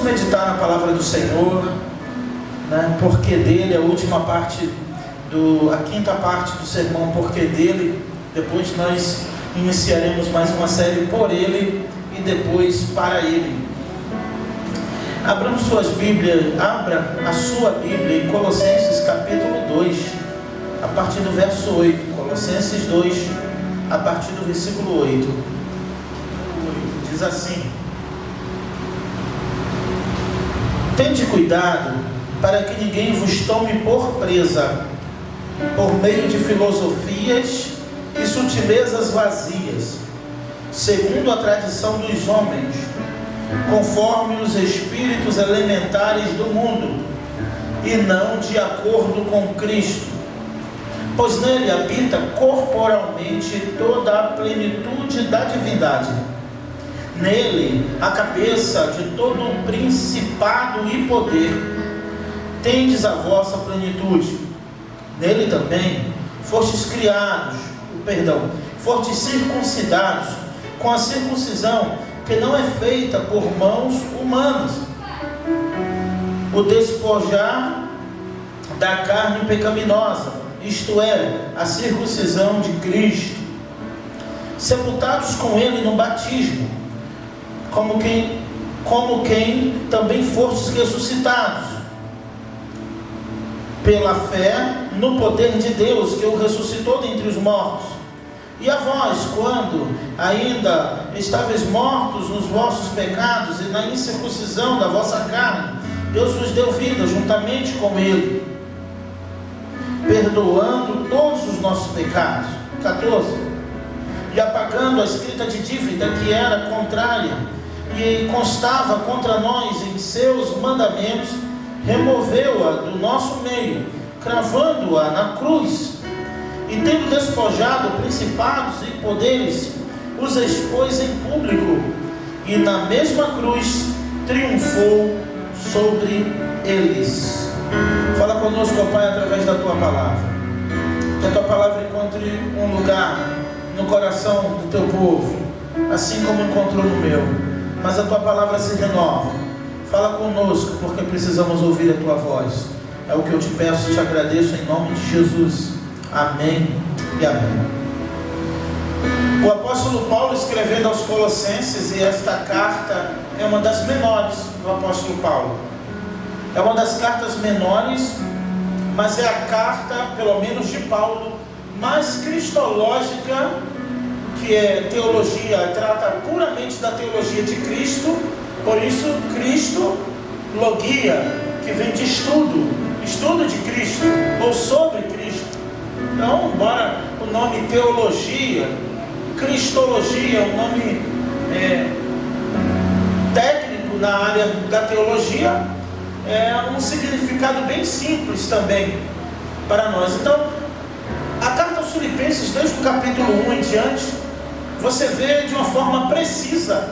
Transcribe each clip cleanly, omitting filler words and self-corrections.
meditar na palavra do Senhor, né? Porque dele, a última parte, a quinta parte do sermão, porque dele. Depois nós iniciaremos mais uma série por ele e depois para ele. Abra a sua Bíblia em Colossenses capítulo 2, a partir do verso 8. Colossenses 2, a partir do versículo 8. Diz assim: tende cuidado para que ninguém vos tome por presa, por meio de filosofias e sutilezas vazias, segundo a tradição dos homens, conforme os espíritos elementares do mundo, e não de acordo com Cristo, pois nele habita corporalmente toda a plenitude da divindade. Nele, a cabeça de todo o principado e poder, tendes a vossa plenitude. Nele também fostes circuncidados com a circuncisão que não é feita por mãos humanas, o despojar da carne pecaminosa, isto é, a circuncisão de Cristo, sepultados com ele no batismo, como quem também fostes ressuscitados pela fé no poder de Deus, que o ressuscitou dentre os mortos. E a vós, quando ainda estáveis mortos nos vossos pecados e na incircuncisão da vossa carne, Deus vos deu vida juntamente com ele, perdoando todos os nossos pecados. 14. E apagando a escrita de dívida que era contrária e constava contra nós em seus mandamentos, removeu-a do nosso meio, cravando-a na cruz, e tendo despojado principados e poderes, os expôs em público, e na mesma cruz triunfou sobre eles. Fala conosco, ó Pai, através da Tua palavra. Que a Tua palavra encontre um lugar no coração do Teu povo, assim como encontrou no meu. Mas a Tua palavra se renova. Fala conosco, porque precisamos ouvir a Tua voz. É o que eu te peço e te agradeço em nome de Jesus. Amém e amém. O apóstolo Paulo, escrevendo aos Colossenses, e esta carta é uma das menores do apóstolo Paulo. É uma das cartas menores, mas é a carta, pelo menos de Paulo, mais cristológica, que é teologia, trata puramente da teologia de Cristo. Por isso, Cristo, logia, que vem de estudo de Cristo, ou sobre Cristo. Então, embora o nome teologia, cristologia, um nome técnico na área da teologia, é um significado bem simples também para nós. Então, a carta aos Filipenses, desde o capítulo 1 em diante, você vê de uma forma precisa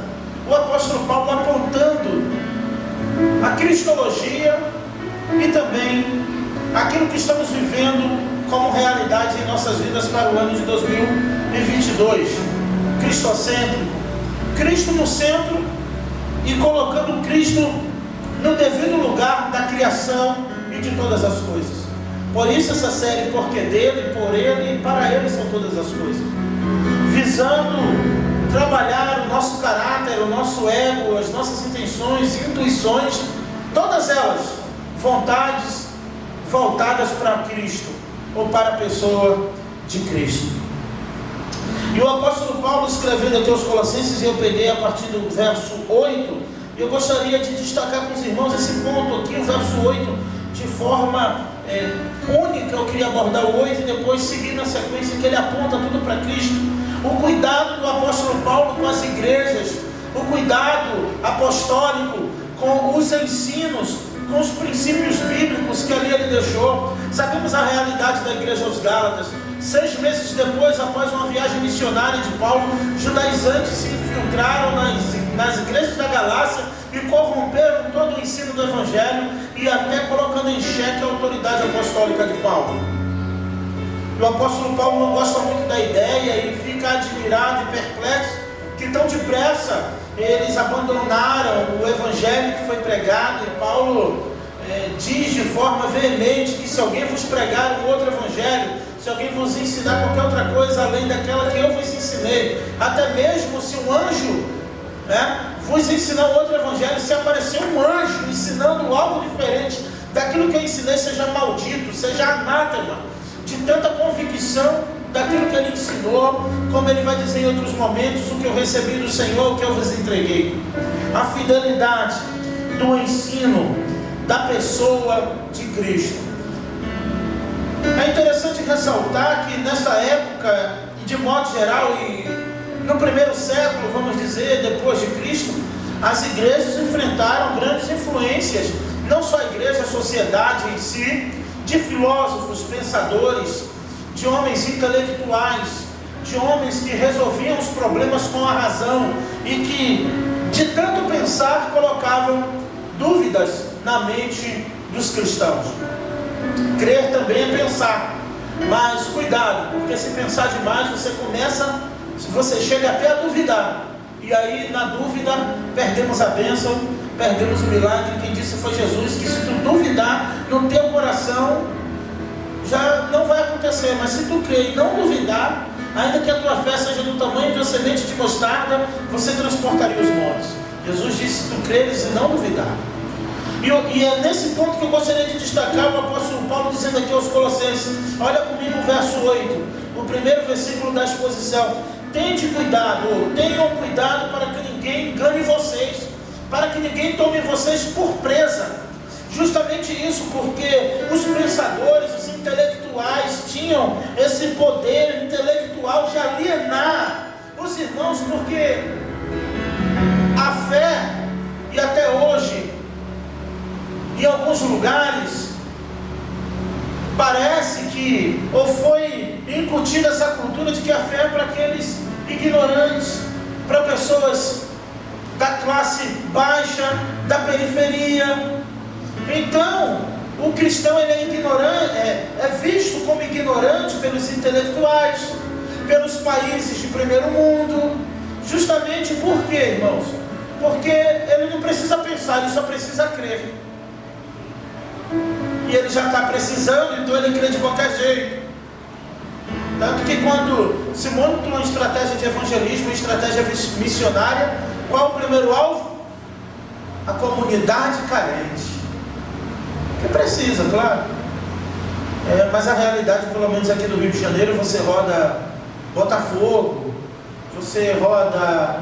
o apóstolo Paulo apontando a cristologia e também aquilo que estamos vivendo como realidade em nossas vidas para o ano de 2022. Cristocêntrico, Cristo no centro e colocando Cristo no devido lugar da criação e de todas as coisas. Por isso essa série, porque dele, por ele e para ele são todas as coisas, visando trabalhar o nosso caráter, o nosso ego, as nossas intenções, intuições, todas elas vontades voltadas para Cristo, ou para a pessoa de Cristo. E o apóstolo Paulo, escrevendo aqui aos Colossenses, e eu peguei a partir do verso 8, eu gostaria de destacar com os irmãos esse ponto aqui, o verso 8, de forma única. Eu queria abordar o 8 e depois seguir na sequência, que ele aponta tudo para Cristo. O cuidado do apóstolo Paulo com as igrejas, o cuidado apostólico com os ensinos, com os princípios bíblicos que ali ele deixou. Sabemos a realidade da igreja aos Gálatas. 6 meses depois, após uma viagem missionária de Paulo, judaizantes se infiltraram nas igrejas da Galácia e corromperam todo o ensino do Evangelho, e até colocando em xeque a autoridade apostólica de Paulo. E o apóstolo Paulo não gosta muito da ideia e fica admirado e perplexo que tão depressa eles abandonaram o evangelho que foi pregado, e Paulo diz de forma veemente que se alguém vos pregar um outro evangelho, se alguém vos ensinar qualquer outra coisa além daquela que eu vos ensinei, até mesmo se um anjo vos ensinar outro evangelho, se aparecer um anjo ensinando algo diferente daquilo que eu ensinei, seja maldito, seja anátema, de tanta convicção daquilo que ele ensinou, como ele vai dizer em outros momentos, o que eu recebi do Senhor, o que eu vos entreguei. A fidelidade do ensino da pessoa de Cristo. É interessante ressaltar que nessa época, e de modo geral, e no primeiro século, vamos dizer, depois de Cristo, as igrejas enfrentaram grandes influências, não só a igreja, a sociedade em si, de filósofos, pensadores, de homens intelectuais, de homens que resolviam os problemas com a razão e que, de tanto pensar, colocavam dúvidas na mente dos cristãos. Crer também é pensar, mas cuidado, porque se pensar demais, você chega até a duvidar, e aí na dúvida perdemos a bênção, perdemos o milagre. Quem disse foi Jesus, que se tu duvidar no teu coração, já não vai acontecer, mas se tu crer e não duvidar, ainda que a tua fé seja do tamanho de uma semente de mostarda, você transportaria os montes. Jesus disse: se tu creres e não duvidar. E é nesse ponto que eu gostaria de destacar o apóstolo Paulo dizendo aqui aos Colossenses. Olha comigo o verso 8, o primeiro versículo da exposição. Tenham cuidado para que ninguém engane vocês, para que ninguém tome vocês por presa. Justamente isso, porque os pensadores, os intelectuais tinham esse poder intelectual de alienar os irmãos, porque a fé, e até hoje, em alguns lugares, parece que, ou foi incutida essa cultura de que a fé é para aqueles ignorantes, para pessoas da classe baixa, da periferia. Então, o cristão ele é ignorante, é visto como ignorante pelos intelectuais, pelos países de primeiro mundo. Justamente por quê, irmãos? Porque ele não precisa pensar, ele só precisa crer. E ele já está precisando, então ele crê de qualquer jeito. Tanto que quando se monta uma estratégia de evangelismo, uma estratégia missionária, qual o primeiro alvo? A comunidade carente. Que precisa, claro. Mas a realidade, pelo menos aqui do Rio de Janeiro, você roda Botafogo, você roda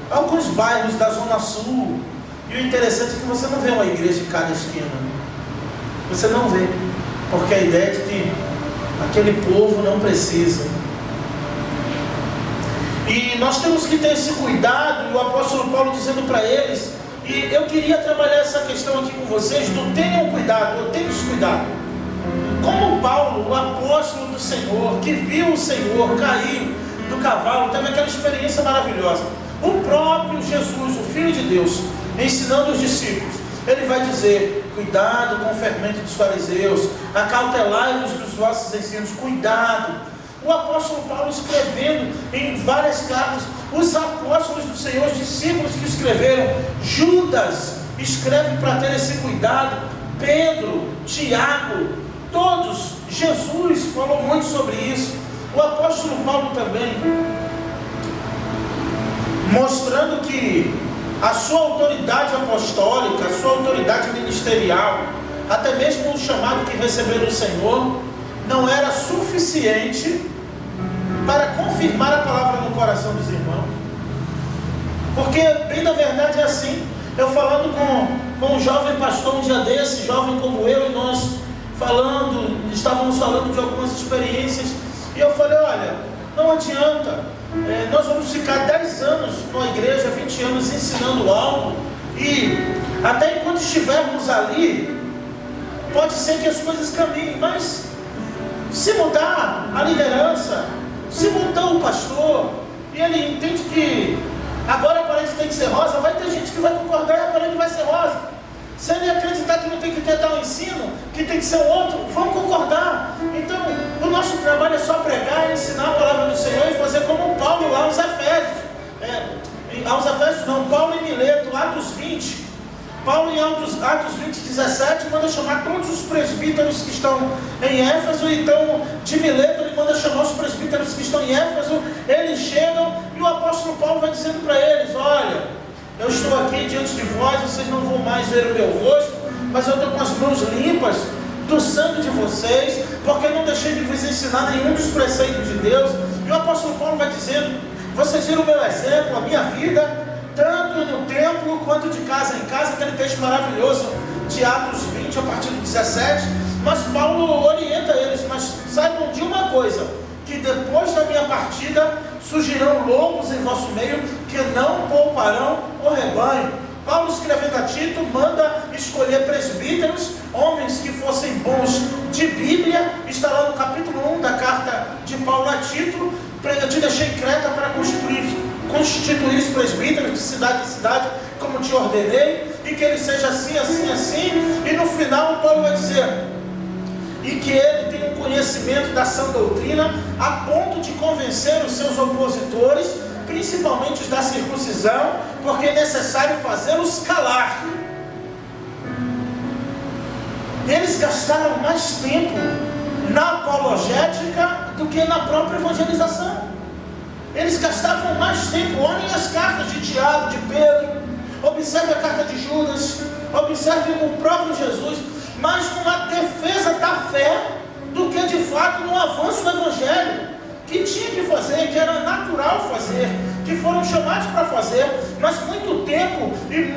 alguns bairros da Zona Sul, e o interessante é que você não vê uma igreja em cada esquina. Você não vê, porque a ideia é de que aquele povo não precisa. E nós temos que ter esse cuidado, e o apóstolo Paulo dizendo para eles, e eu queria trabalhar essa questão aqui com vocês, do tenham cuidado, ou tenham cuidado. Como Paulo, o apóstolo do Senhor, que viu o Senhor cair do cavalo, teve aquela experiência maravilhosa. O próprio Jesus, o Filho de Deus, ensinando os discípulos, ele vai dizer: cuidado com o fermento dos fariseus, acautelai-vos dos vossos ensinos, cuidado. O apóstolo Paulo escrevendo em várias cartas, os apóstolos do Senhor, os discípulos que escreveram, Judas escreve para ter esse cuidado, Pedro, Tiago, todos, Jesus falou muito sobre isso. O apóstolo Paulo também, mostrando que a sua autoridade apostólica, a sua autoridade ministerial, até mesmo o chamado que recebeu do Senhor, não era suficiente para confirmar a palavra no coração dos irmãos. Porque, bem na verdade, é assim. Eu falando com um jovem pastor um dia desse, jovem como eu, e nós estávamos falando de algumas experiências, e eu falei: olha, não adianta, nós vamos ficar 10 anos numa igreja, 20 anos ensinando algo, e até enquanto estivermos ali, pode ser que as coisas caminhem, mas se mudar a liderança, se mudar o pastor, e ele entende que agora a parede tem que ser rosa, vai ter gente que vai concordar e a parede vai ser rosa. Se ele acreditar que não tem que ter tal ensino, que tem que ser outro, vão concordar. Então, o nosso trabalho é só pregar, ensinar a palavra do Senhor e fazer como Paulo lá nos Efésios. aos Efésios não, Paulo em Mileto, Atos 20, Paulo em Atos 20, 17, manda chamar todos os presbíteros que estão em Éfeso. Então, de Mileto, ele manda chamar os presbíteros que estão em Éfeso. Eles chegam e o apóstolo Paulo vai dizendo para eles: olha, eu estou aqui diante de vós, vocês não vão mais ver o meu rosto, mas eu estou com as mãos limpas do sangue de vocês, porque eu não deixei de vos ensinar nenhum dos preceitos de Deus. E o apóstolo Paulo vai dizendo: vocês viram o meu exemplo, a minha vida, tanto no templo quanto de casa em casa, aquele texto maravilhoso de Atos 20 a partir do 17. Mas Paulo orienta eles: mas saibam de uma coisa, que depois da minha partida surgirão lobos em vosso meio, que não pouparão o rebanho. Paulo, escrevendo a Tito, manda escolher presbíteros, homens que fossem bons de Bíblia. Está lá no capítulo 1 da carta de Paulo a Tito: eu te deixei Creta para constituir os presbíteros de cidade em cidade, como te ordenei, e que ele seja assim, assim, assim. E no final Paulo vai dizer: e que ele tenha um conhecimento da sã doutrina, a ponto de convencer os seus opositores, principalmente os da circuncisão, porque é necessário fazê-los calar. Eles gastaram mais tempo na apologética do que na própria evangelização. Eles gastavam mais tempo. Olhem as cartas de Tiago, de Pedro, observe a carta de Judas, observe o próprio Jesus, mais numa defesa da fé do que de fato no avanço do evangelho, que tinha que fazer, que era natural fazer, que foram chamados para fazer. Mas muito tempo e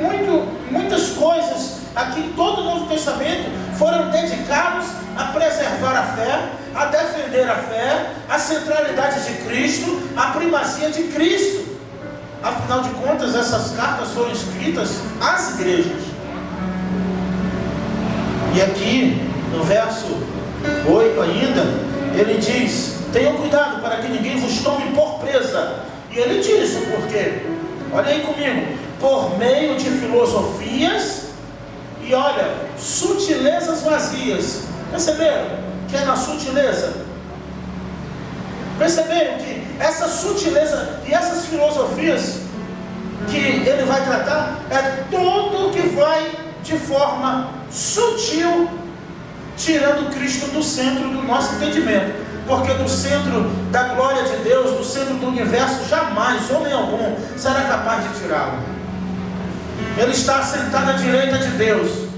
muitas coisas aqui em todo o Novo Testamento foram dedicados a preservar a fé, a defender a fé, a centralidade de Cristo, a primazia de Cristo. Afinal de contas, essas cartas foram escritas às igrejas. E aqui no verso 8 ainda, ele diz: tenham cuidado para que ninguém vos tome por presa. E ele diz o porquê. Olha aí comigo: por meio de filosofias e olha, sutilezas vazias. Perceberam que é na sutileza? Perceberam que essa sutileza e essas filosofias que ele vai tratar é tudo que vai de forma sutil, tirando Cristo do centro do nosso entendimento. Porque do centro da glória de Deus, do centro do universo, jamais homem algum será capaz de tirá-lo. Ele está sentado à direita de Deus.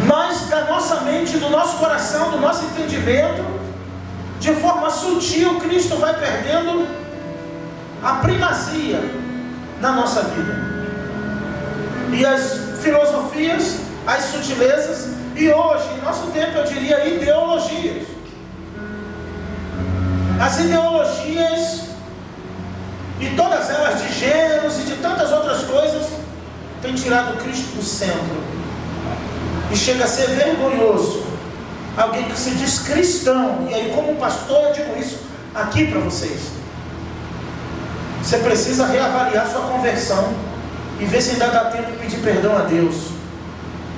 Mas da nossa mente, do nosso coração, do nosso entendimento, de forma sutil, Cristo vai perdendo a primazia na nossa vida. E as filosofias, as sutilezas, e hoje, em nosso tempo, eu diria ideologias. As ideologias, e todas elas de gêneros e de tantas outras coisas, têm tirado Cristo do centro. E chega a ser vergonhoso alguém que se diz cristão. E aí, como pastor, eu digo isso aqui para vocês: você precisa reavaliar sua conversão e ver se ainda dá tempo de pedir perdão a Deus.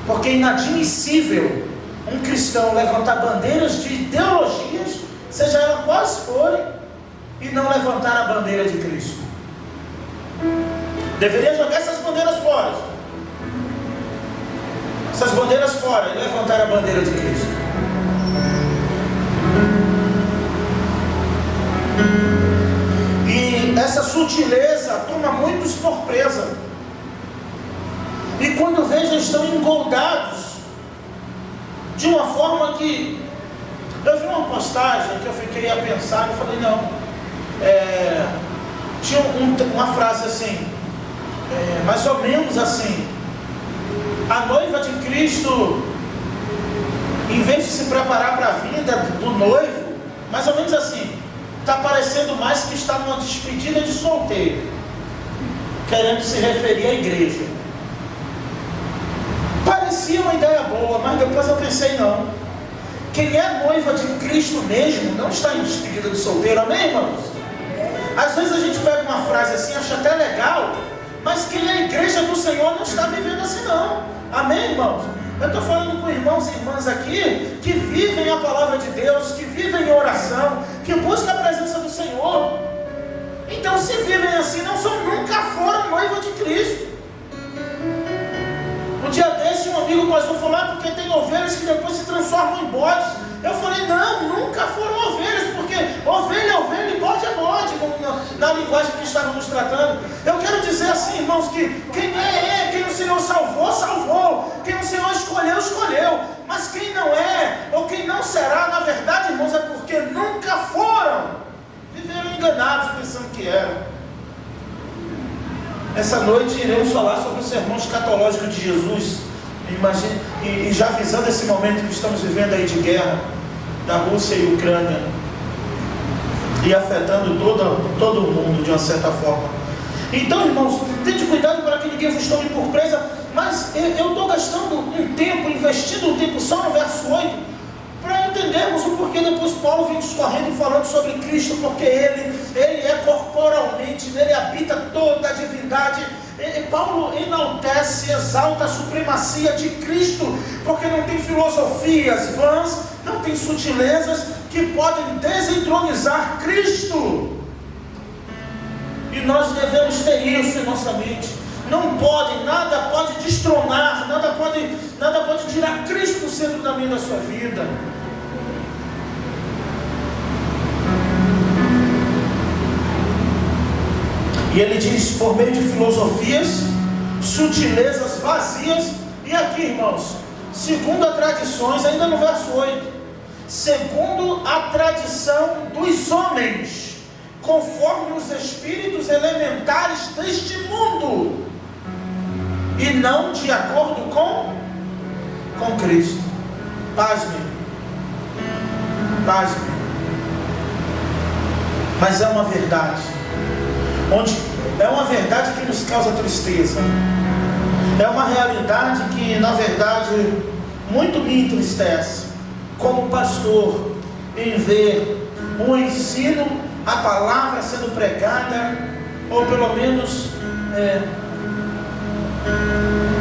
Porque é inadmissível um cristão levantar bandeiras de ideologias, seja ela quais forem, e não levantar a bandeira de Cristo. Deveria jogar essas bandeiras fora. Essas bandeiras fora e levantar a bandeira de Cristo. E essa sutileza toma muitos por presa. E quando vejo, estão engoldados de uma forma que... Eu vi uma postagem que eu fiquei a pensar e falei: não, tinha uma frase assim, mais ou menos assim: a noiva de Cristo, em vez de se preparar para a vinda do noivo, mais ou menos assim, está parecendo mais que está numa despedida de solteiro, querendo se referir à igreja. Parecia uma ideia boa, mas depois eu pensei: não, quem é noiva de Cristo mesmo não está em despedida de solteiro. Amém, irmãos? Às vezes a gente pega uma frase assim, acha até legal, mas quem é a igreja do Senhor não está vivendo assim não. Amém, irmãos? Eu estou falando com irmãos e irmãs aqui que vivem a palavra de Deus, que vivem em oração, que buscam a presença do Senhor. Então, se vivem assim, nunca foram noiva de Cristo. Um dia desse, um amigo pastor falou, porque tem ovelhas que depois se transformam em bodes. Eu falei, não, nunca foram ovelhas, porque ovelha é ovelha e bode é bode, na linguagem que estávamos tratando. Eu quero dizer assim, irmãos, que quem o Senhor salvou, salvou. Quem o Senhor escolheu, escolheu. Mas quem não é, ou quem não será, na verdade, irmãos, é porque nunca foram. Viveram enganados, pensando que eram. Essa noite iremos falar sobre o sermão escatológico de Jesus. Imagine, e já visando esse momento que estamos vivendo aí de guerra da Rússia e Ucrânia, e afetando todo o mundo de uma certa forma. Então, irmãos, tente cuidado para que ninguém vos tome por presa. Mas eu estou gastando um tempo, investindo um tempo só no verso 8, para entendermos o porquê depois Paulo vem discorrendo e falando sobre Cristo, porque ele é corporalmente, nele habita toda a divindade. E Paulo enaltece, exalta a supremacia de Cristo, porque não tem filosofias vãs, não tem sutilezas que podem desentronizar Cristo. E nós devemos ter isso em nossa mente. Não pode, nada pode destronar, nada pode tirar Cristo do centro da minha e da sua vida. E ele diz, por meio de filosofias, sutilezas vazias. E aqui, irmãos, segundo a tradições, ainda no verso 8, segundo a tradição dos homens, conforme os espíritos elementares deste mundo, e não de acordo com Cristo. Pasme. Mas é uma verdade, é uma verdade que nos causa tristeza. É uma realidade que, na verdade, muito me entristece, como pastor, em ver o ensino, a palavra sendo pregada, ou pelo menos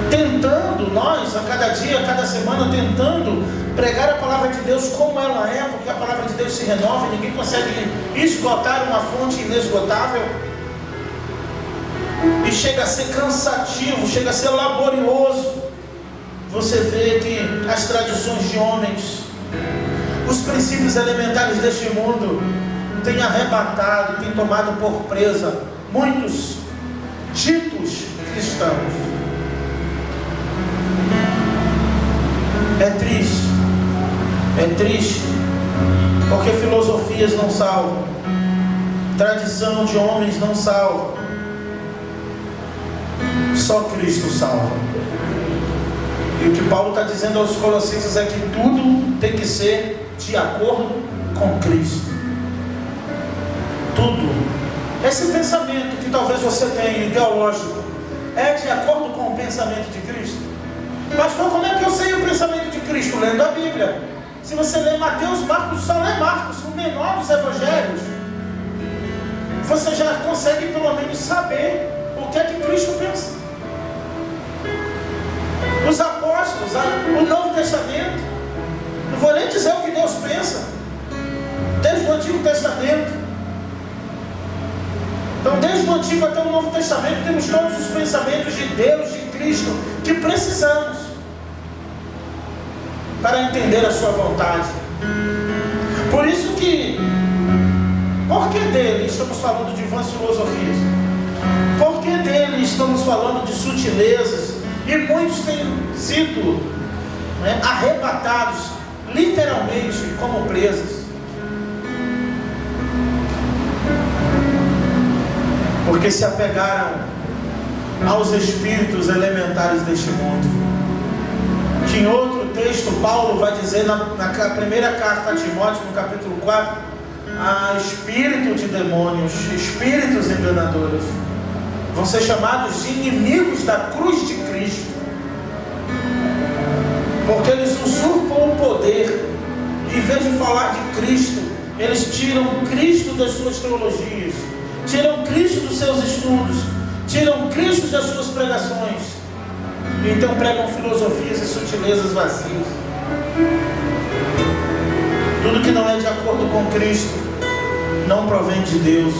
tentando, nós a cada dia, a cada semana, tentando pregar a palavra de Deus como ela é, porque a palavra de Deus se renova e ninguém consegue esgotar uma fonte inesgotável. E chega a ser cansativo, chega a ser laborioso. Você vê que as tradições de homens, os princípios elementares deste mundo, têm arrebatado, têm tomado por presa muitos ditos cristãos. É triste, porque filosofias não salvam, tradição de homens não salva, só Cristo salva. E o que Paulo está dizendo aos Colossenses é que tudo tem que ser de acordo com Cristo. Tudo. Esse pensamento que talvez você tenha, ideológico, é de acordo com o pensamento de Cristo? Pastor, como é que eu sei o pensamento de Cristo? Lendo a Bíblia. Se você lê Mateus, Marcos, só lê Marcos, o menor dos evangelhos, você já consegue pelo menos saber o que é que Cristo pensa. Os apóstolos, o Novo Testamento, não vou nem dizer o que Deus pensa, desde o Antigo Testamento. Então, desde o Antigo até o Novo Testamento, temos todos os pensamentos de Deus, de Cristo, que precisamos para entender a sua vontade. Por isso que, por que dele estamos falando de vãs filosofias? Por que dele estamos falando de sutilezas? E muitos têm sido arrebatados, literalmente, como presas. Porque se apegaram aos espíritos elementares deste mundo. Que em outro texto, Paulo vai dizer na primeira carta a Timóteo, no capítulo 4, há espírito de demônios, espíritos enganadores, vão ser chamados de inimigos da cruz de Cristo, porque eles usurpam o poder. Em vez de falar de Cristo, eles tiram Cristo das suas teologias, tiram Cristo dos seus estudos, tiram Cristo das suas pregações, e então pregam filosofias e sutilezas vazias. Tudo que não é de acordo com Cristo não provém de Deus.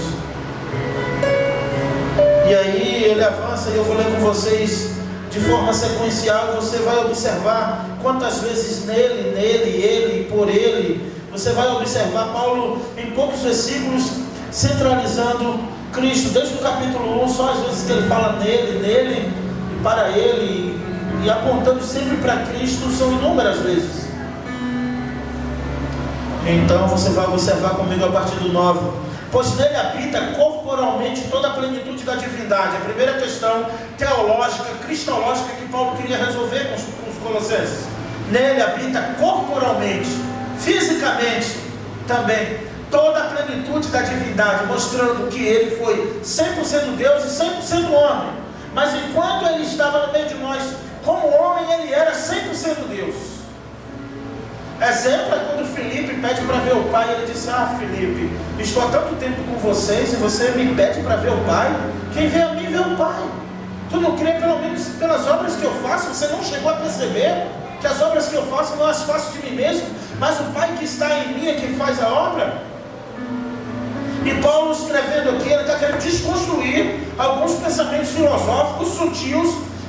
E aí ele avança, e eu vou ler com vocês de forma sequencial. Você vai observar quantas vezes nele, ele e por ele. Você vai observar Paulo em poucos versículos centralizando Cristo, desde o capítulo 1, só as vezes que ele fala nele e para ele, e apontando sempre para Cristo, são inúmeras vezes. Então você vai observar comigo a partir do 9. Pois nele habita corporalmente toda a plenitude da divindade. A primeira questão teológica, cristológica, que Paulo queria resolver com os colossenses. Nele habita corporalmente, fisicamente também, toda a plenitude da divindade, mostrando que ele foi 100% Deus e 100% homem. Mas enquanto ele estava no meio de nós, como homem, ele era 100% Deus. Exemplo é quando Filipe pede para ver o Pai. Ele disse: Filipe, estou há tanto tempo com vocês e você me pede para ver o Pai? Quem vê a mim vê o Pai. Tu não crê pelo menos pelas obras que eu faço? Você não chegou a perceber que as obras que eu faço não as faço de mim mesmo, mas o Pai que está em mim é quem faz a obra? E Paulo, escrevendo aqui, ele está querendo desconstruir alguns pensamentos filosóficos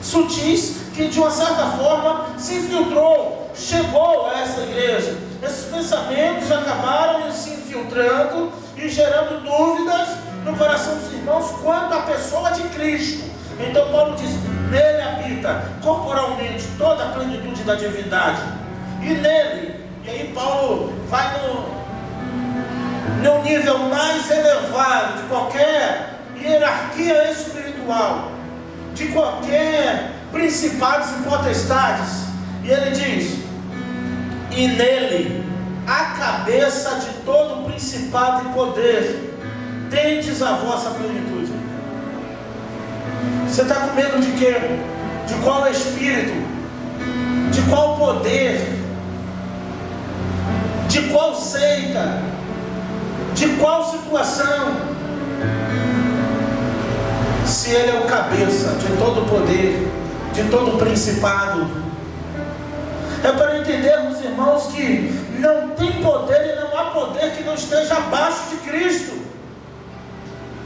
sutis, que de uma certa forma se infiltrou, chegou a essa igreja. Esses pensamentos acabaram se infiltrando e gerando dúvidas no coração dos irmãos quanto à pessoa de Cristo. Então Paulo diz: nele habita corporalmente toda a plenitude da divindade, e nele, e aí Paulo vai no nível mais elevado de qualquer hierarquia espiritual, de qualquer principados e potestades, e ele diz: e nele a cabeça de todo principado e poder, tendes a vossa plenitude. Você está com medo de quê? De qual espírito? De qual poder? De qual seita? De qual situação? Se ele é o cabeça de todo poder, de todo principado, é para entendermos, irmãos, que não tem poder e não há poder que não esteja abaixo de Cristo.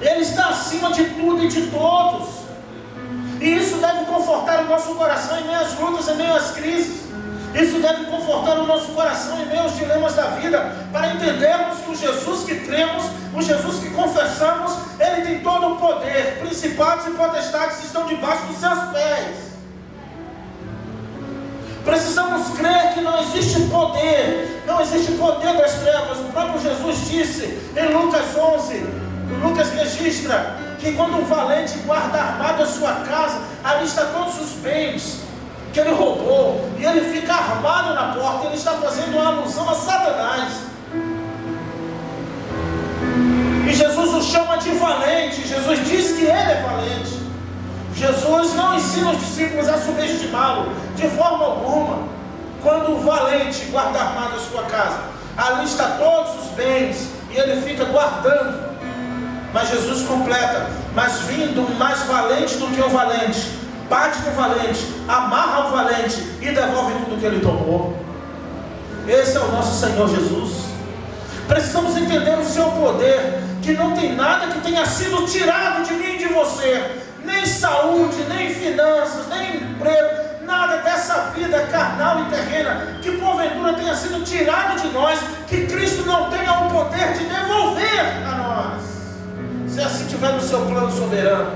Ele está acima de tudo e de todos. E isso deve confortar o nosso coração em meio às lutas, em meio às crises. Isso deve confortar o nosso coração em meio aos dilemas da vida, para entendermos que o Jesus que cremos, o Jesus que confessamos, ele tem todo o poder. Principados e potestades estão debaixo dos seus pés. Precisamos crer que não existe poder das trevas. O próprio Jesus disse em Lucas 11, Lucas registra que quando um valente guarda armado a sua casa, ali está todos os bens que ele roubou, e ele fica armado na porta. Ele está fazendo uma alusão a Satanás. E Jesus o chama de valente. Jesus diz que ele é valente. Jesus não ensina os discípulos a subestimá-lo de forma alguma. Quando o valente guarda armado a sua casa, ali está todos os bens, e ele fica guardando. Mas Jesus completa: mas vindo mais valente do que o valente, bate no valente, amarra o valente e devolve tudo que ele tomou. Esse é o nosso Senhor Jesus. Precisamos entender o seu poder, que não tem nada que tenha sido tirado de mim e de você, nem saúde, nem finanças, nem emprego, nada dessa vida carnal e terrena que porventura tenha sido tirado de nós, que Cristo não tenha o poder de devolver a nós, se assim tiver no seu plano soberano.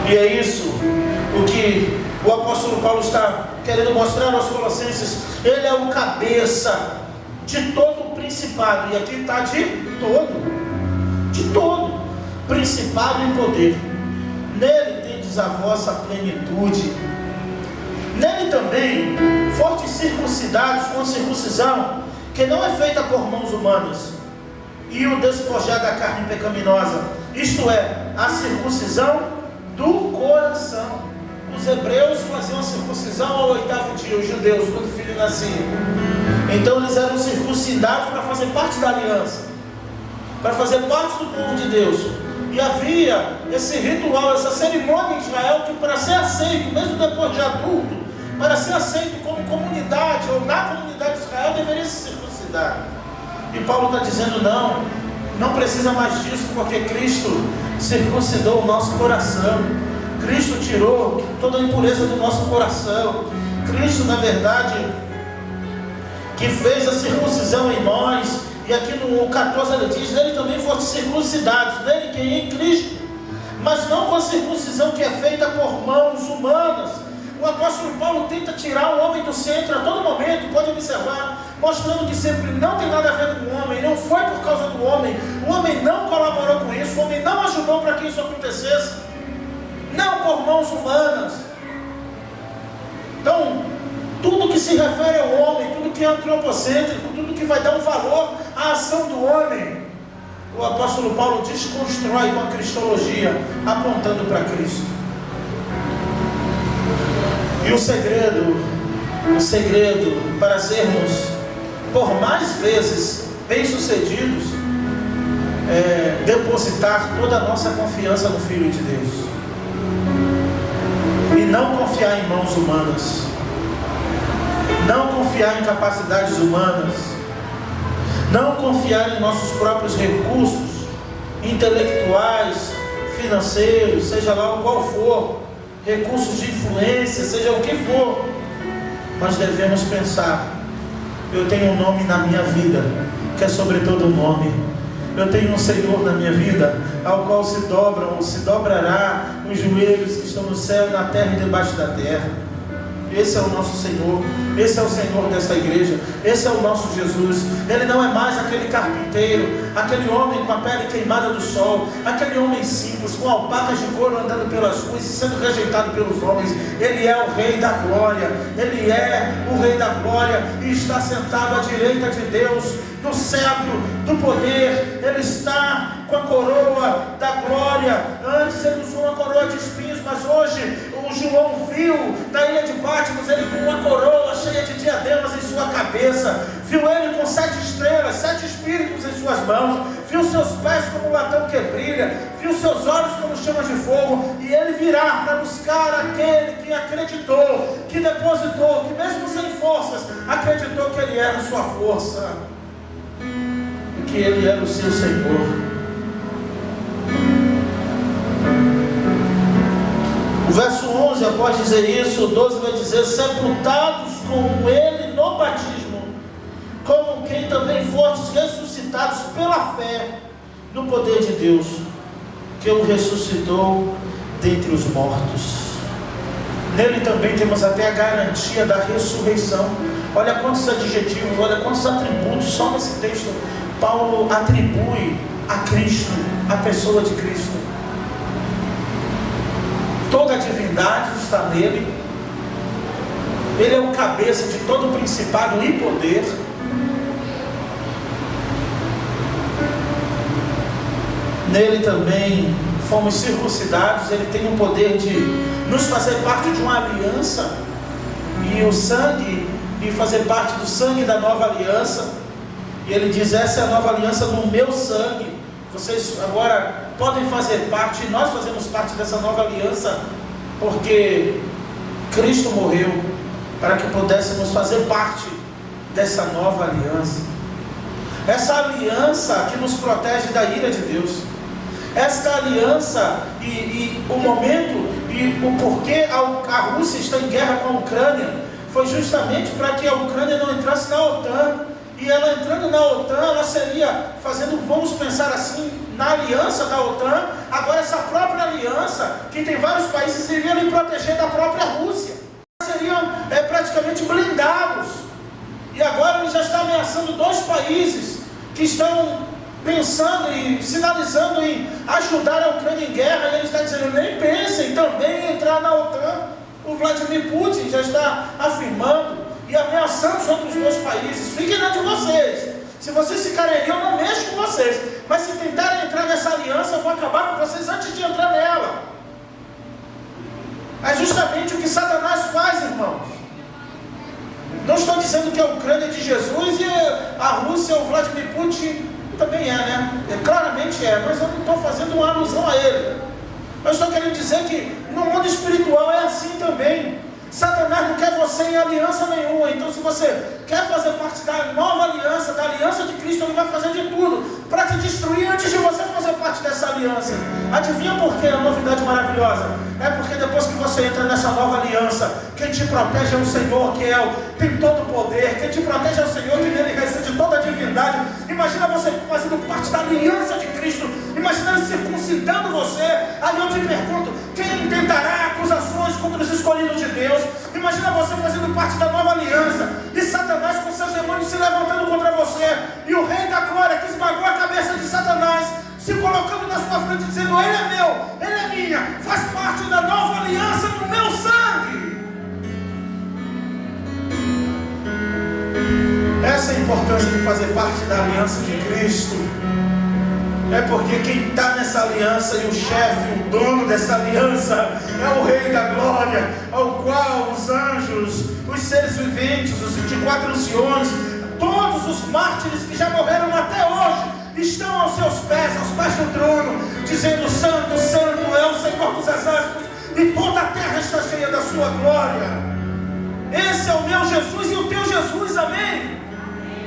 E é isso o que o apóstolo Paulo está querendo mostrar aos Colossenses. Ele é o cabeça de todo o principado, e aqui está de todo principado e poder. Nele tendes a vossa plenitude. Nele também fortes circuncidados com circuncisão que não é feita por mãos humanas, e o despojar da carne pecaminosa, isto é, a circuncisão do coração. Os hebreus faziam a circuncisão ao 8º dia, os judeus, quando o filho nascia. Então eles eram circuncidados para fazer parte da aliança, para fazer parte do povo de Deus. E havia esse ritual, essa cerimônia em Israel, que para ser aceito, mesmo depois de adulto, para ser aceito como comunidade, ou na comunidade de Israel, deveria se circuncidar. E Paulo está dizendo: não, Não precisa mais disso, porque Cristo circuncidou o nosso coração. Cristo tirou toda a impureza do nosso coração. Cristo, na verdade, que fez a circuncisão em nós. E aqui no 14 ele diz: nele também foram circuncidados. Nele quem? Em Cristo. Mas não com a circuncisão que é feita por mãos humanas. O apóstolo Paulo tenta tirar o homem do centro a todo momento, pode observar, mostrando que sempre não tem nada a ver com o homem, não foi por causa do homem, o homem não colaborou com isso, o homem não ajudou para que isso acontecesse, não por mãos humanas. Então, tudo que se refere ao homem, tudo que é antropocêntrico, tudo que vai dar um valor à ação do homem, o apóstolo Paulo desconstrói com a cristologia, apontando para Cristo. E o segredo para sermos, por mais vezes, bem-sucedidos, é depositar toda a nossa confiança no Filho de Deus. E não confiar em mãos humanas. Não confiar em capacidades humanas. Não confiar em nossos próprios recursos intelectuais, financeiros, seja lá o qual for, recursos de influência, seja o que for. Mas devemos pensar: eu tenho um nome na minha vida, que é sobre todo nome. Eu tenho um Senhor na minha vida, ao qual se dobram ou se dobrará os joelhos que estão no céu, na terra e debaixo da terra. Esse é o nosso Senhor, esse é o Senhor dessa igreja, esse é o nosso Jesus. Ele não é mais aquele carpinteiro, aquele homem com a pele queimada do sol, aquele homem simples, com alpacas de couro andando pelas ruas e sendo rejeitado pelos homens. Ele é o Rei da Glória, Ele é o Rei da Glória e está sentado à direita de Deus, no cetro do poder. Ele está com a coroa da glória. Antes ele usou uma coroa de espinhos, mas hoje o João viu na ilha de Patmos ele com uma coroa cheia de diademas em sua cabeça, viu ele com 7 estrelas, 7 espíritos em suas mãos, viu seus pés como um latão que brilha, viu seus olhos como chamas de fogo, e ele virá para buscar aquele que acreditou, que depositou, que mesmo sem forças, acreditou que ele era a sua força, e que ele era o seu Senhor. O verso 11, após dizer isso, o 12 vai dizer: sepultados com ele no batismo, como quem também fostes ressuscitados pela fé no poder de Deus, que o ressuscitou dentre os mortos. Nele também temos até a garantia da ressurreição. Olha quantos adjetivos, olha quantos atributos só nesse texto Paulo atribui a Cristo, a pessoa de Cristo. Toda a divindade está nele. Ele é o cabeça de todo o principado e poder. Nele também fomos circuncidados. Ele tem o poder de nos fazer parte de uma aliança, e o sangue, e fazer parte do sangue da nova aliança. E ele diz: essa é a nova aliança do meu sangue. Vocês agora podem fazer parte, e nós fazemos parte dessa nova aliança, porque Cristo morreu para que pudéssemos fazer parte dessa nova aliança. Essa aliança que nos protege da ira de Deus. Esta aliança e o momento e o porquê a Rússia está em guerra com a Ucrânia foi justamente para que a Ucrânia não entrasse na OTAN. E ela entrando na OTAN, ela seria fazendo, vamos pensar assim, na aliança da OTAN. Agora essa própria aliança, que tem vários países, iria lhe proteger da própria Rússia. Seriam praticamente blindados. E agora ele já está ameaçando 2 países que estão pensando e sinalizando em ajudar a Ucrânia em guerra. E ele está dizendo: nem pensem também em entrar na OTAN. O Vladimir Putin já está afirmando e ameaçando os outros 2 países: fiquem na de vocês. Se vocês ficarem ali, eu não mexo com vocês. Mas se tentarem entrar nessa aliança, eu vou acabar com vocês antes de entrar nela. É justamente o que Satanás faz, irmãos. Não estou dizendo que a Ucrânia é de Jesus e a Rússia, o Vladimir Putin também é, né? Claramente é, mas eu não estou fazendo uma alusão a ele. Eu estou querendo dizer que no mundo espiritual é assim também. Satanás não quer você em aliança nenhuma. Então, se você quer fazer parte da nova aliança, da aliança de Cristo, Ele vai fazer de tudo para te destruir antes de você fazer parte dessa aliança. Adivinha por que a novidade maravilhosa? É porque depois que você entra nessa nova aliança, quem te protege é o Senhor, que tem todo o poder. Quem te protege é o Senhor, que nele reside toda a divindade. Imagina você fazendo parte da aliança de Cristo. Imagina Ele circuncidando você. Aí eu te pergunto, quem intentará acusações contra os escolhidos de Deus? Imagina você fazendo parte da nova aliança e Satanás com seus demônios se levantando contra você, e o Rei da Glória, que esmagou a cabeça de Satanás, se colocando na sua frente dizendo: Ele é meu, Ele é minha, faz parte da nova aliança no meu sangue. Essa é a importância de fazer parte da aliança de Cristo. É porque quem está nessa aliança, e o chefe, o dono dessa aliança, é o Rei da Glória, ao qual os anjos, os seres viventes, os 24 anciões, todos os mártires que já morreram até hoje, estão aos seus pés do trono, dizendo: Santo, Santo é o Senhor dos Exércitos, e toda a terra está cheia da sua glória. Esse é o meu Jesus e o teu Jesus, amém?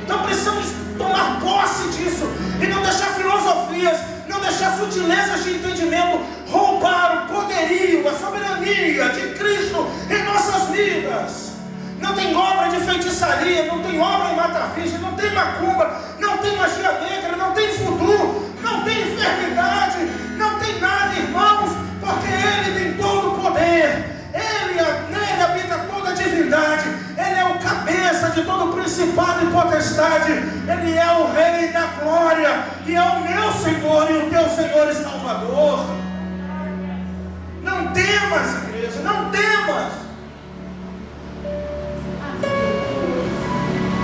Então precisamos tomar posse disso e não deixar filosofias, não deixar sutilezas de entendimento roubar o poderio, a soberania de Cristo em nossas vidas. Não tem obra de feitiçaria, não tem obra em mata-virgem, não tem macumba, não tem magia negra, não tem voodoo, não tem enfermidade, não tem nada, irmãos, porque Ele tem todo o poder. Nele habita toda a divindade. Ele é o cabeça de todo o principado e potestade. Ele é o Rei da Glória, e é o meu Senhor e o teu Senhor e Salvador. Não temas, igreja, não temas.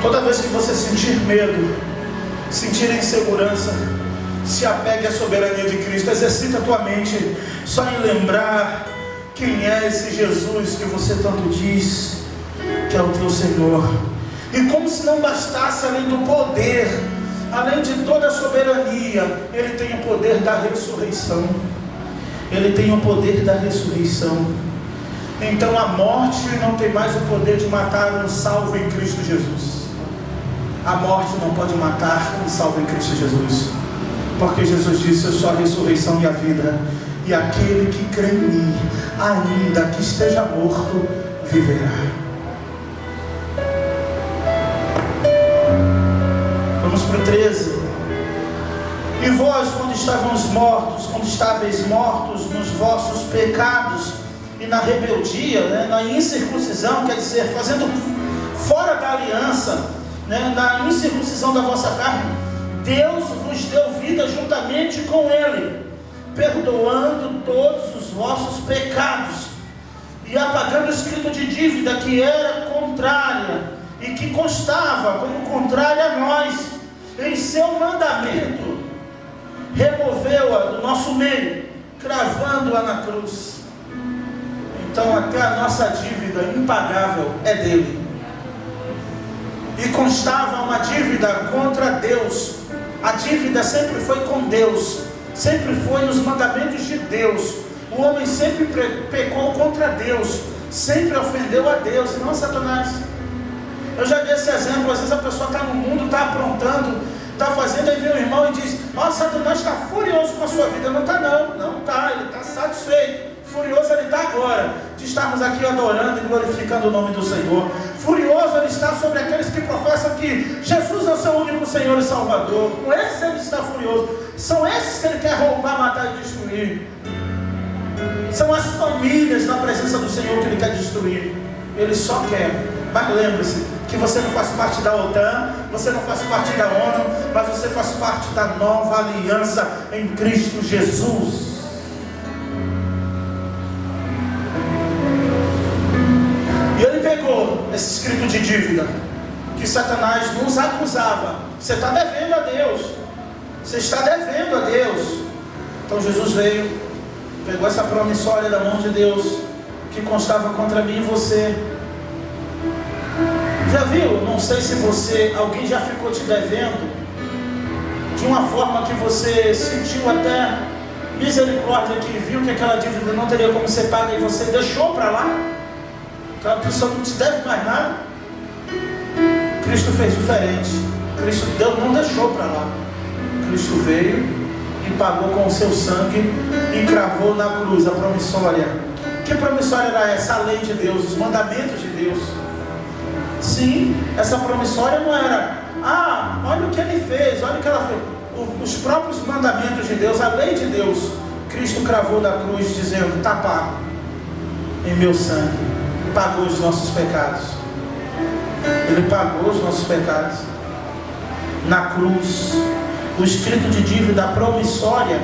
Toda vez que você sentir medo, sentir insegurança, se apegue à soberania de Cristo. Exercita a tua mente só em lembrar quem é esse Jesus que você tanto diz que é o teu Senhor. E como se não bastasse, além do poder, além de toda a soberania, Ele tem o poder da ressurreição. Ele tem o poder da ressurreição. Então a morte não tem mais o poder de matar um salvo em Cristo Jesus. A morte não pode matar um salvo em Cristo Jesus, porque Jesus disse: Eu sou a ressurreição e a vida, e aquele que crê em mim, ainda que esteja morto, viverá. Vamos para o 13. E vós, quando estáveis mortos nos vossos pecados e na rebeldia, na incircuncisão, quer dizer, fazendo fora da aliança, na incircuncisão da vossa carne, Deus vos deu vida juntamente com Ele, perdoando todos os vossos pecados e apagando o escrito de dívida que era contrária e que constava como contrária a nós. Em seu mandamento removeu-a do nosso meio, cravando-a na cruz. Então até a nossa dívida impagável é dele. E constava uma dívida contra Deus. A dívida sempre foi com Deus, sempre foi nos mandamentos de Deus. O homem sempre pecou contra Deus, sempre ofendeu a Deus e não a Satanás. Eu já dei esse exemplo. Às vezes a pessoa está no mundo, está aprontando, está fazendo, aí vem o irmão e diz: Satanás está furioso com a sua vida. Não está, não está, ele está satisfeito. Furioso ele está agora, de estarmos aqui adorando e glorificando o nome do Senhor. Furioso ele está sobre aqueles que professam que Jesus é o seu único Senhor e Salvador. Com esses ele está furioso. São esses que ele quer roubar, matar e destruir. São as famílias na presença do Senhor que ele quer destruir. Ele só quer. Mas lembre-se que você não faz parte da OTAN, você não faz parte da ONU, mas você faz parte da nova aliança em Cristo Jesus. E ele pegou esse escrito de dívida que Satanás nos acusava. Você está devendo a Deus. Você está devendo a Deus. Então Jesus veio, pegou essa promissória da mão de Deus, que constava contra mim e você. Já viu? Não sei se alguém já ficou te devendo de uma forma que você sentiu até misericórdia, que viu que aquela dívida não teria como ser paga e você deixou para lá. Aquela pessoa não te deve mais nada. Cristo fez diferente. Deus não deixou para lá. Cristo veio e pagou com o seu sangue e cravou na cruz a promissória. Que promissória era essa? A lei de Deus, os mandamentos de Deus. Sim, essa promissória não era, olha o que ele fez, olha o que ela fez. Os próprios mandamentos de Deus, a lei de Deus, Cristo cravou na cruz dizendo, está pago em meu sangue. Pagou os nossos pecados. Ele pagou os nossos pecados na cruz. O escrito de dívida promissória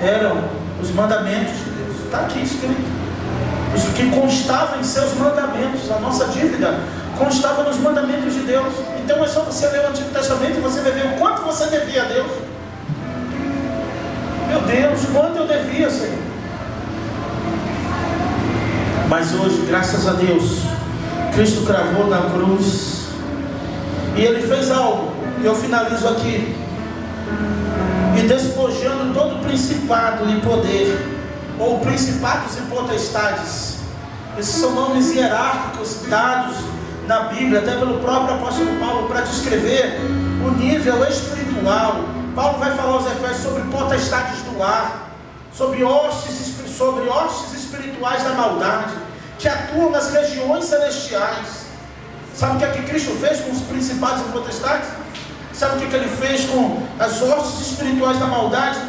eram os mandamentos de Deus. Está aqui escrito. Isso que constava em seus mandamentos. A nossa dívida constava nos mandamentos de Deus. Então é só você ler o Antigo Testamento e você vai ver o quanto você devia a Deus. Meu Deus, quanto eu devia, Senhor. Mas hoje, graças a Deus, Cristo cravou na cruz e Ele fez algo. E eu finalizo aqui. E despojando todo principado e poder, ou principados e potestades. Esses são nomes hierárquicos dados na Bíblia, até pelo próprio apóstolo Paulo, para descrever o nível espiritual. Paulo vai falar aos Efésios sobre potestades do ar, sobre hostes espirituais da maldade, que atuam nas regiões celestiais. Sabe o que é que Cristo fez com os principados e potestades? Sabe o que Ele fez com as hostes espirituais da maldade?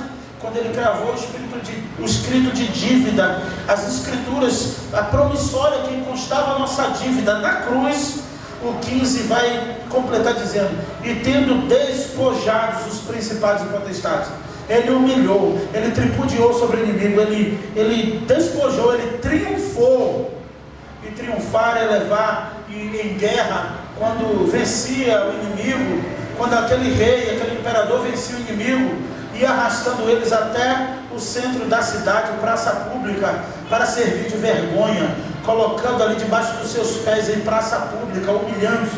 Quando Ele cravou o escrito de dívida, as escrituras, a promissória que constava a nossa dívida na cruz. O 15 vai completar dizendo, e tendo despojados os principados e potestades, Ele humilhou, Ele tripudiou sobre o inimigo, Ele despojou, Ele triunfou. E triunfar é levar em guerra, quando vencia o inimigo, quando aquele rei, aquele imperador vencia o inimigo, ia arrastando eles até o centro da cidade, praça pública, para servir de vergonha, colocando ali debaixo dos seus pés em praça pública, humilhando-os,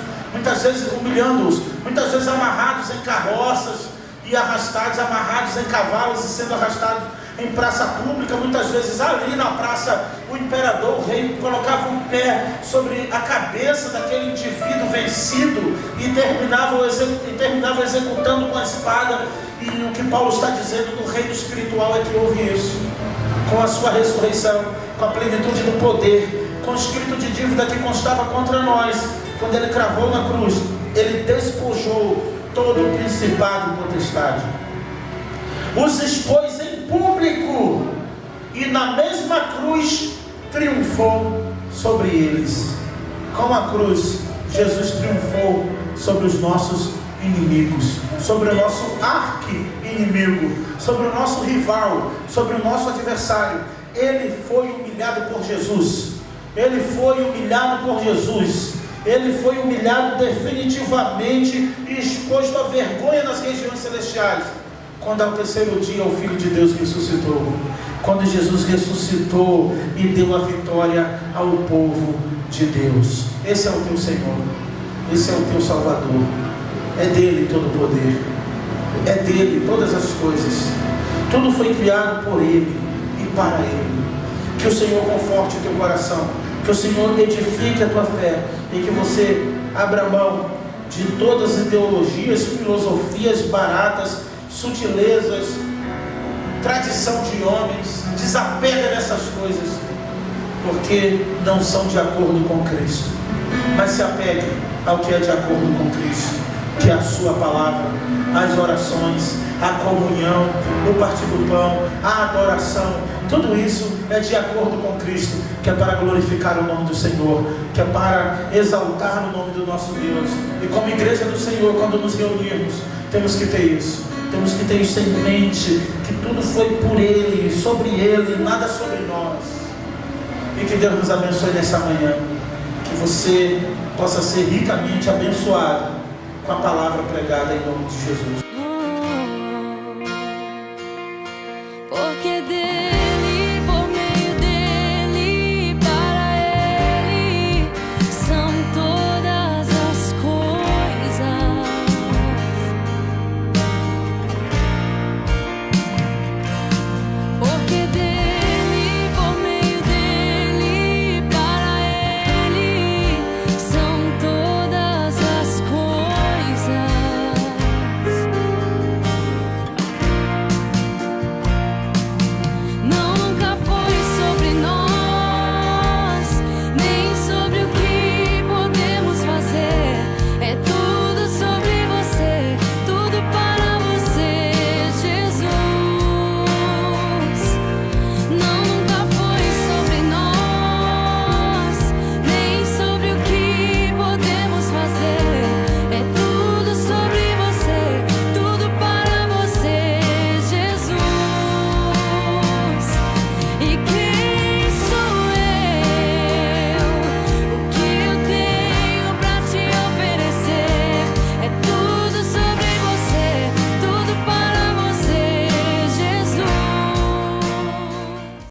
muitas vezes amarrados em carroças e arrastados, amarrados em cavalos e sendo arrastados em praça pública. Muitas vezes ali na praça, o imperador, o rei, colocava um pé sobre a cabeça daquele indivíduo vencido e terminava executando com a espada. E o que Paulo está dizendo no reino espiritual é que houve isso, com a sua ressurreição, com a plenitude do poder, com o escrito de dívida que constava contra nós. Quando Ele cravou na cruz, Ele despojou todo o principado e potestade, os expôs em público, e na mesma cruz triunfou sobre eles. Com a cruz, Jesus triunfou sobre os nossos inimigos, sobre o nosso arqui-inimigo, sobre o nosso rival, sobre o nosso adversário. Ele foi humilhado por Jesus. Ele foi humilhado por Jesus. Ele foi humilhado definitivamente e exposto à vergonha nas regiões celestiais, quando ao terceiro dia o Filho de Deus ressuscitou. Quando Jesus ressuscitou e deu a vitória ao povo de Deus. Esse é o teu Senhor, esse é o teu Salvador. É dele todo o poder, é dele todas as coisas. Tudo foi criado por Ele e para Ele. Que o Senhor conforte o teu coração, que o Senhor edifique a tua fé, e que você abra mão de todas as ideologias, filosofias baratas, sutilezas, tradição de homens. Desapega dessas coisas, porque não são de acordo com Cristo. Mas se apegue ao que é de acordo com Cristo, que é a sua palavra, as orações, a comunhão, o partir do pão, a adoração. Tudo isso é de acordo com Cristo, que é para glorificar o nome do Senhor, que é para exaltar o nome do nosso Deus. E como igreja do Senhor, quando nos reunirmos, temos que ter isso. Temos que ter isso em mente, que tudo foi por Ele, sobre Ele, nada sobre nós. E que Deus nos abençoe nessa manhã, que você possa ser ricamente abençoado com a palavra pregada em nome de Jesus.